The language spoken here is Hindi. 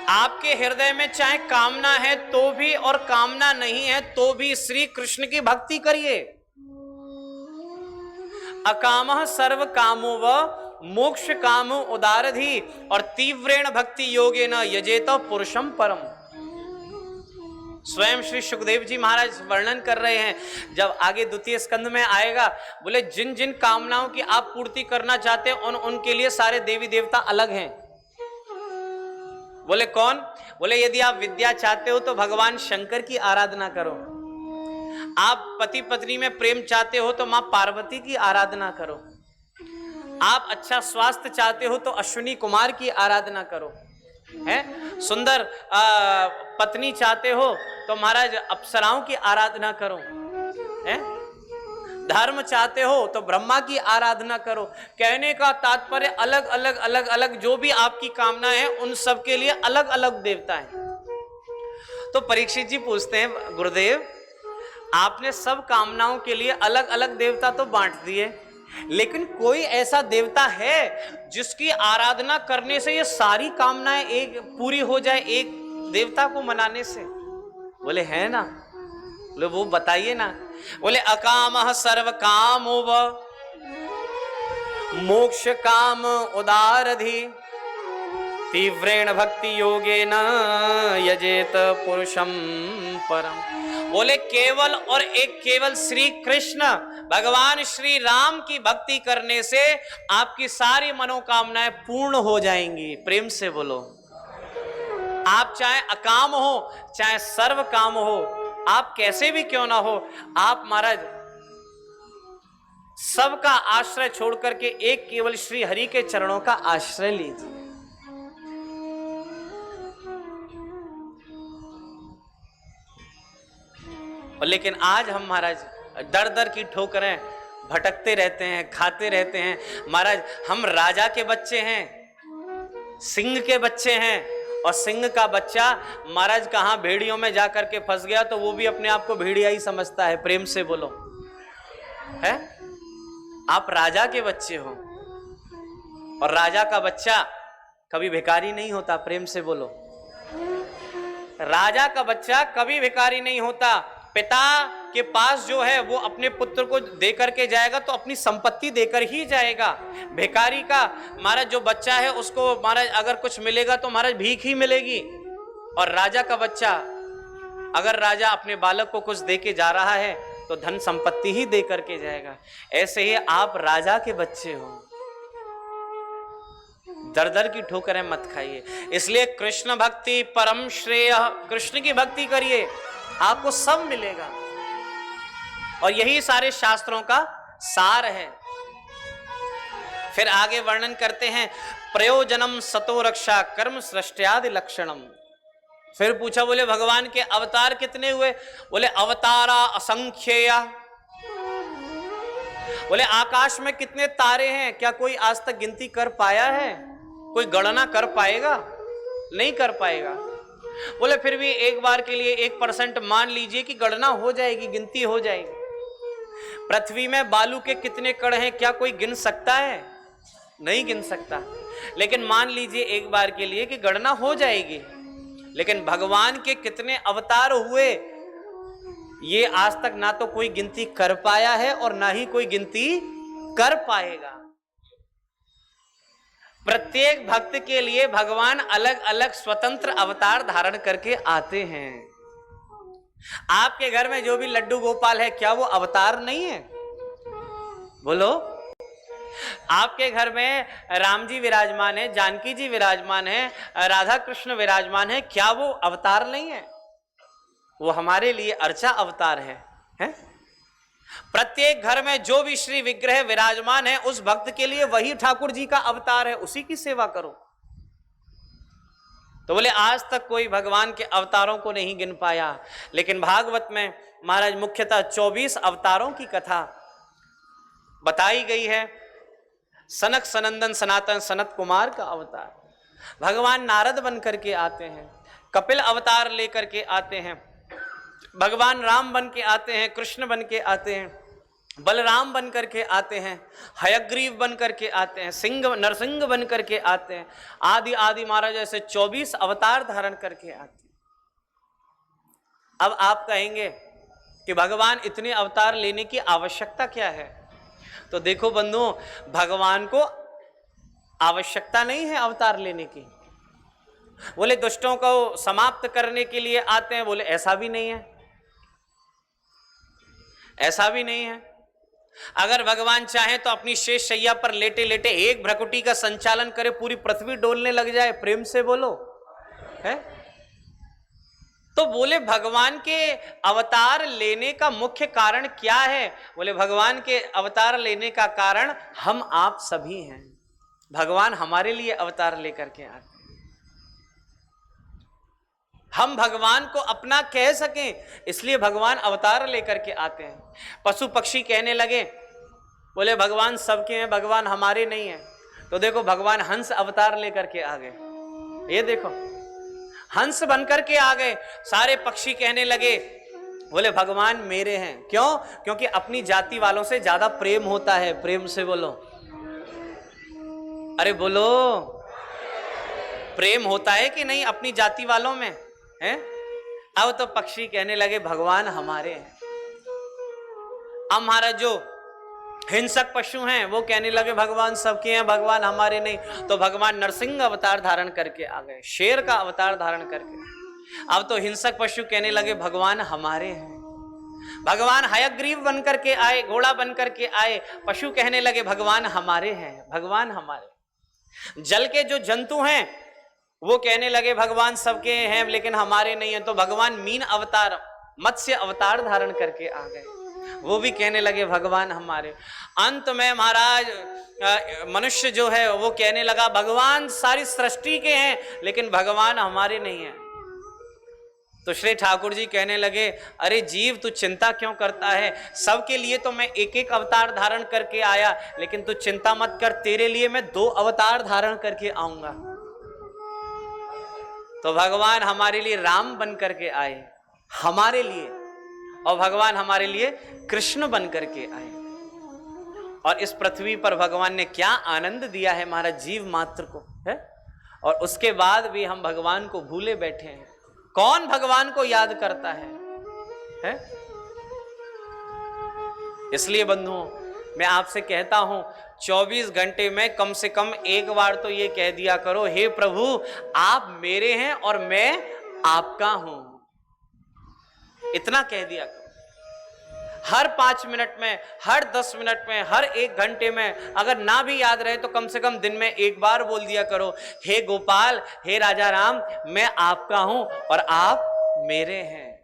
आपके हृदय में चाहे कामना है तो भी और कामना नहीं है तो भी श्री कृष्ण की भक्ति करिए। अकामः सर्व कामो व मोक्ष कामो उदारधि और तीव्रेण भक्ति योगेन यजेत पुरुषम परम। स्वयं श्री सुखदेव जी महाराज वर्णन कर रहे हैं, जब आगे द्वितीय स्कंद में आएगा, बोले जिन जिन कामनाओं की आप पूर्ति करना चाहते हैं उनके लिए सारे देवी देवता अलग हैं। बोले कौन? बोले यदि आप विद्या चाहते हो तो भगवान शंकर की आराधना करो, आप पति पत्नी में प्रेम चाहते हो तो मां पार्वती की आराधना करो, आप अच्छा स्वास्थ्य चाहते हो तो अश्विनी कुमार की आराधना करो, है सुंदर पत्नी चाहते हो तो महाराज अप्सराओं की आराधना करो, है धर्म चाहते हो तो ब्रह्मा की आराधना करो। कहने का तात्पर्य अलग अलग अलग अलग जो भी आपकी कामना है उन सब के लिए अलग अलग देवता है। तो परीक्षित जी पूछते हैं, गुरुदेव आपने सब कामनाओं के लिए अलग अलग देवता तो बांट दिए, लेकिन कोई ऐसा देवता है जिसकी आराधना करने से ये सारी कामनाएं एक पूरी हो जाए एक देवता को मनाने से? बोले है ना। बोले वो बताइए ना। बोले अकामः सर्व कामो व मोक्ष काम उदारधि तीव्रेण भक्ति योगेन यजेत पुरुषम परम। बोले केवल और एक केवल श्री कृष्ण भगवान श्री राम की भक्ति करने से आपकी सारी मनोकामनाएं पूर्ण हो जाएंगी। प्रेम से बोलो। आप चाहे अकाम हो चाहे सर्व काम हो, आप कैसे भी क्यों ना हो, आप महाराज सबका आश्रय छोड़ करके एक केवल श्री हरि के चरणों का आश्रय लीजिए। लेकिन आज हम महाराज दर दर की ठोकरें भटकते रहते हैं, खाते रहते हैं। महाराज हम राजा के बच्चे हैं, सिंह के बच्चे हैं, और सिंह का बच्चा महाराज कहां भेड़ियों में जाकर के फंस गया तो वो भी अपने आप को भेड़िया ही समझता है। प्रेम से बोलो। है आप राजा के बच्चे हो, और राजा का बच्चा कभी भिखारी नहीं होता। प्रेम से बोलो। राजा का बच्चा कभी भिखारी नहीं होता। पिता के पास जो है वो अपने पुत्र को देकर के जाएगा तो अपनी संपत्ति देकर ही जाएगा। भिखारी का महाराज जो बच्चा है उसको महाराज अगर कुछ मिलेगा तो महाराज भीख ही मिलेगी। और राजा का बच्चा अगर राजा अपने बालक को कुछ दे के जा रहा है तो धन संपत्ति ही दे करके जाएगा। ऐसे ही आप राजा के बच्चे हो, दर दर की ठोकरें मत खाइए। इसलिए कृष्ण भक्ति परम श्रेय, कृष्ण की भक्ति करिए, आपको सब मिलेगा। और यही सारे शास्त्रों का सार है। फिर आगे वर्णन करते हैं, प्रयोजनम सतो रक्षा कर्म सृष्ट्यादि लक्षणम। फिर पूछा, बोले भगवान के अवतार कितने हुए? बोले अवतारा असंख्येया। बोले आकाश में कितने तारे हैं, क्या कोई आज तक गिनती कर पाया है? कोई गणना कर पाएगा? नहीं कर पाएगा। बोले फिर भी एक बार के लिए 1% मान लीजिए कि गणना हो जाएगी, गिनती हो जाएगी। पृथ्वी में बालू के कितने कण हैं, क्या कोई गिन सकता है? नहीं गिन सकता। लेकिन मान लीजिए एक बार के लिए कि गणना हो जाएगी। लेकिन भगवान के कितने अवतार हुए ये आज तक ना तो कोई गिनती कर पाया है और ना ही कोई गिनती कर पाएगा। प्रत्येक भक्त के लिए भगवान अलग अलग स्वतंत्र अवतार धारण करके आते हैं। आपके घर में जो भी लड्डू गोपाल है, क्या वो अवतार नहीं है? बोलो। आपके घर में राम जी विराजमान है, जानकी जी विराजमान है, राधा कृष्ण विराजमान है, क्या वो अवतार नहीं है? वो हमारे लिए अर्चा अवतार है? प्रत्येक घर में जो भी श्री विग्रह विराजमान है उस भक्त के लिए वही ठाकुर जी का अवतार है, उसी की सेवा करो। तो बोले आज तक कोई भगवान के अवतारों को नहीं गिन पाया। लेकिन भागवत में महाराज मुख्यतः 24 अवतारों की कथा बताई गई है। सनक सनंदन सनातन सनत कुमार का अवतार, भगवान नारद बन करके आते हैं, कपिल अवतार लेकर के आते हैं, भगवान राम बन के आते हैं, कृष्ण बन के आते हैं, बलराम बन करके आते हैं, हयग्रीव बन करके आते हैं, सिंह नरसिंह बन करके आते हैं, आदि आदि महाराज ऐसे 24 अवतार धारण करके आते हैं। अब आप कहेंगे कि भगवान इतने अवतार लेने की आवश्यकता क्या है? तो देखो बंधुओं, भगवान को आवश्यकता नहीं है अवतार लेने की। बोले दुष्टों को समाप्त करने के लिए आते हैं, बोले ऐसा भी नहीं है, ऐसा भी नहीं है। अगर भगवान चाहे तो अपनी शेष शैया पर लेटे लेटे एक भ्रकुटी का संचालन करे, पूरी पृथ्वी डोलने लग जाए। प्रेम से बोलो, है? तो बोले भगवान के अवतार लेने का मुख्य कारण क्या है? बोले भगवान के अवतार लेने का कारण हम आप सभी हैं। भगवान हमारे लिए अवतार लेकर के आते हैं, हम भगवान को अपना कह सकें, इसलिए भगवान अवतार लेकर के आते हैं। पशु पक्षी कहने लगे, बोले भगवान सबके हैं, भगवान हमारे नहीं है। तो देखो भगवान हंस अवतार लेकर के आ गए। ये देखो हंस बनकर के आ गए। सारे पक्षी कहने लगे, बोले भगवान मेरे हैं। क्यों? क्योंकि अपनी जाति वालों से ज्यादा प्रेम होता है। प्रेम से बोलो, अरे बोलो, प्रेम होता है कि नहीं अपनी जाति वालों में, है? अब तो पक्षी कहने लगे भगवान हमारे हैं। अब हमारा जो हिंसक पशु हैं वो कहने लगे भगवान सबके हैं, भगवान हमारे नहीं। तो भगवान नरसिंह अवतार धारण करके आ गए, शेर का अवतार धारण करके। अब तो हिंसक पशु कहने लगे भगवान हमारे हैं। भगवान हयग्रीव बनकर के आए, घोड़ा बनकर के आए। पशु कहने लगे भगवान हमारे हैं, भगवान हमारे। जल के जो जंतु हैं वो कहने लगे भगवान सबके हैं लेकिन हमारे नहीं है। तो भगवान मीन अवतार, मत्स्य अवतार धारण करके आ गए, वो भी कहने लगे भगवान हमारे। अंत में महाराज मनुष्य जो है वो कहने लगा भगवान सारी सृष्टि के हैं लेकिन भगवान हमारे नहीं है। तो श्री ठाकुर जी कहने लगे, अरे जीव तू चिंता क्यों करता है? सबके लिए तो मैं एक एक अवतार धारण करके आया, लेकिन तू चिंता मत कर, तेरे लिए मैं 2 अवतार धारण करके आऊंगा। तो भगवान हमारे लिए राम बन करके आए, हमारे लिए, और भगवान हमारे लिए कृष्ण बन करके आए। और इस पृथ्वी पर भगवान ने क्या आनंद दिया है महाराज जीव मात्र को, है? और उसके बाद भी हम भगवान को भूले बैठे हैं। कौन भगवान को याद करता है? इसलिए बंधुओं मैं आपसे कहता हूं 24 घंटे में कम से कम एक बार तो ये कह दिया करो, हे प्रभु आप मेरे हैं और मैं आपका हूं। इतना कह दिया करो। हर 5 मिनट में, हर 10 मिनट में, हर 1 घंटे में, अगर ना भी याद रहे तो कम से कम दिन में एक बार बोल दिया करो, हे गोपाल, हे राजा राम, मैं आपका हूं और आप मेरे हैं।